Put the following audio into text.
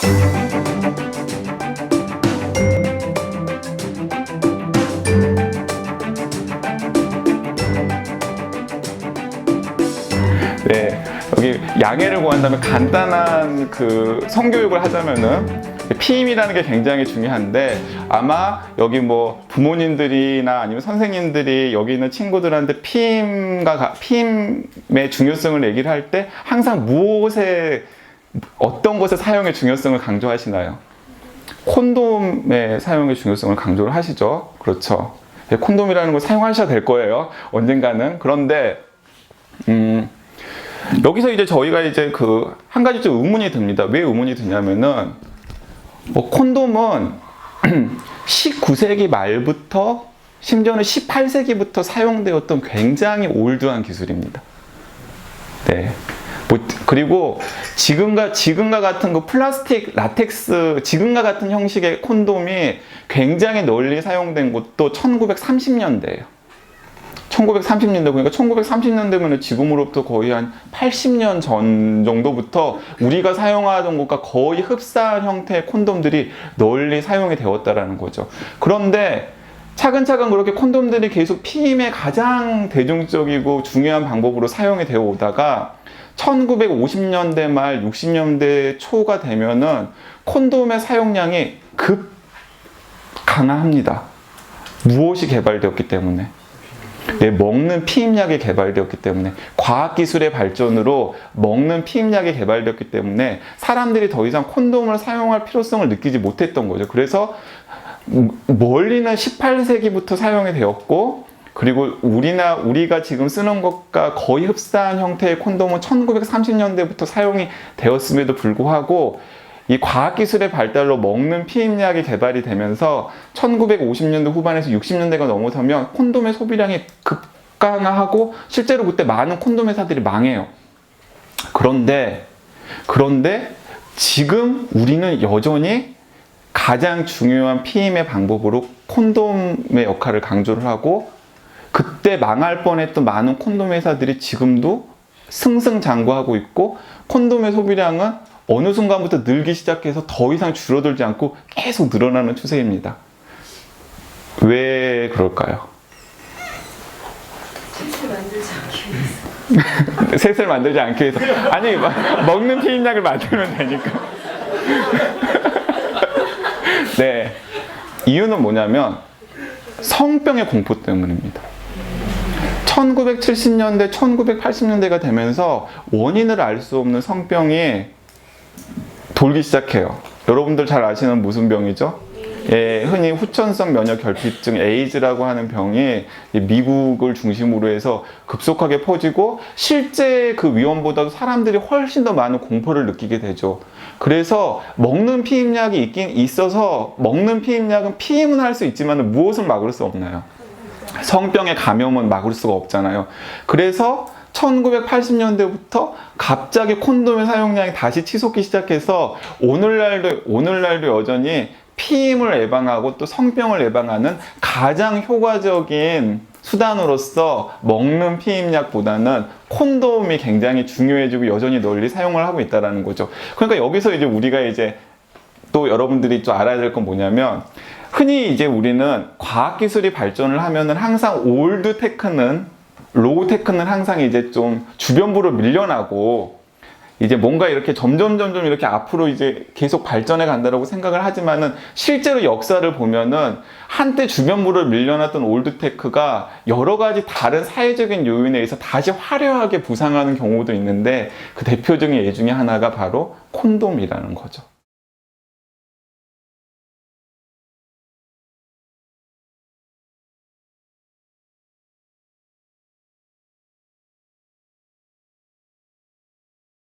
네, 여기 양해를 구한다면 간단한 그 성교육을 하자면은 피임이라는 게 굉장히 중요한데, 아마 여기 뭐 부모님들이나 아니면 선생님들이 여기 있는 친구들한테 피임의 중요성을 얘기를 할 때 항상 어떤 것의 사용의 중요성을 강조하시나요? 콘돔의 사용의 중요성을 강조를 하시죠. 그렇죠. 콘돔이라는 걸 사용하셔야 될 거예요, 언젠가는. 그런데 여기서 이제 저희가 이제 한 가지 좀 의문이 듭니다. 왜 의문이 드냐면은, 콘돔은 19세기 말부터, 심지어는 18세기부터 사용되었던 굉장히 올드한 기술입니다. 네. 그리고 지금과 같은 플라스틱, 라텍스, 지금과 같은 형식의 콘돔이 굉장히 널리 사용된 것도 1930년대예요. 1930년대, 그러니까 1930년대면 지금으로부터 거의 한 80년 전 정도부터 우리가 사용하던 것과 거의 흡사한 형태의 콘돔들이 널리 사용이 되었다라는 거죠. 그런데 차근차근 그렇게 콘돔들이 계속 피임의 가장 대중적이고 중요한 방법으로 사용이 되어 오다가 1950년대 말 60년대 초가 되면은 콘돔의 사용량이 급 강화합니다. 무엇이 개발되었기 때문에? 네, 먹는 피임약이 개발되었기 때문에, 과학기술의 발전으로 먹는 피임약이 개발되었기 때문에 사람들이 더 이상 콘돔을 사용할 필요성을 느끼지 못했던 거죠. 그래서 멀리는 18세기부터 사용이 되었고, 그리고 우리가 지금 쓰는 것과 거의 흡사한 형태의 콘돔은 1930년대부터 사용이 되었음에도 불구하고 이 과학기술의 발달로 먹는 피임약이 개발이 되면서 1950년대 후반에서 60년대가 넘어서면 콘돔의 소비량이 급강하고 실제로 그때 많은 콘돔 회사들이 망해요. 그런데 지금 우리는 여전히 가장 중요한 피임의 방법으로 콘돔의 역할을 강조를 하고, 그때 망할 뻔했던 많은 콘돔 회사들이 지금도 승승장구하고 있고, 콘돔의 소비량은 어느 순간부터 늘기 시작해서 더 이상 줄어들지 않고 계속 늘어나는 추세입니다. 왜 그럴까요? 셋을 만들지 않기 위해서. 셋을 만들지 않기 위해서. 아니, 먹는 피임약을 만들면 되니까. 네, 이유는 뭐냐면 성병의 공포 때문입니다. 1970년대, 1980년대가 되면서 원인을 알 수 없는 성병이 돌기 시작해요. 여러분들 잘 아시는 무슨 병이죠? 예, 흔히 후천성 면역 결핍증, 에이즈라고 하는 병이 미국을 중심으로 해서 급속하게 퍼지고, 실제 그 위험보다도 사람들이 훨씬 더 많은 공포를 느끼게 되죠. 그래서 먹는 피임약이 있긴 있어서, 먹는 피임약은 피임은 할 수 있지만 무엇을 막을 수 없나요? 성병의 감염은 막을 수가 없잖아요. 그래서 1980년대부터 갑자기 콘돔의 사용량이 다시 치솟기 시작해서 오늘날도 여전히 피임을 예방하고 또 성병을 예방하는 가장 효과적인 수단으로서 먹는 피임약보다는 콘돔이 굉장히 중요해지고 여전히 널리 사용을 하고 있다는 거죠. 그러니까 여기서 이제 우리가 이제 또 여러분들이 좀 알아야 될 건 뭐냐면, 흔히 이제 우리는 과학기술이 발전을 하면은 항상 로우 테크는 항상 이제 좀 주변부로 밀려나고, 이제 뭔가 이렇게 점점 이렇게 앞으로 이제 계속 발전해 간다라고 생각을 하지만은, 실제로 역사를 보면은 한때 주변부로 밀려났던 올드테크가 여러 가지 다른 사회적인 요인에 의해서 다시 화려하게 부상하는 경우도 있는데, 그 대표적인 예 중에 하나가 바로 콘돔이라는 거죠.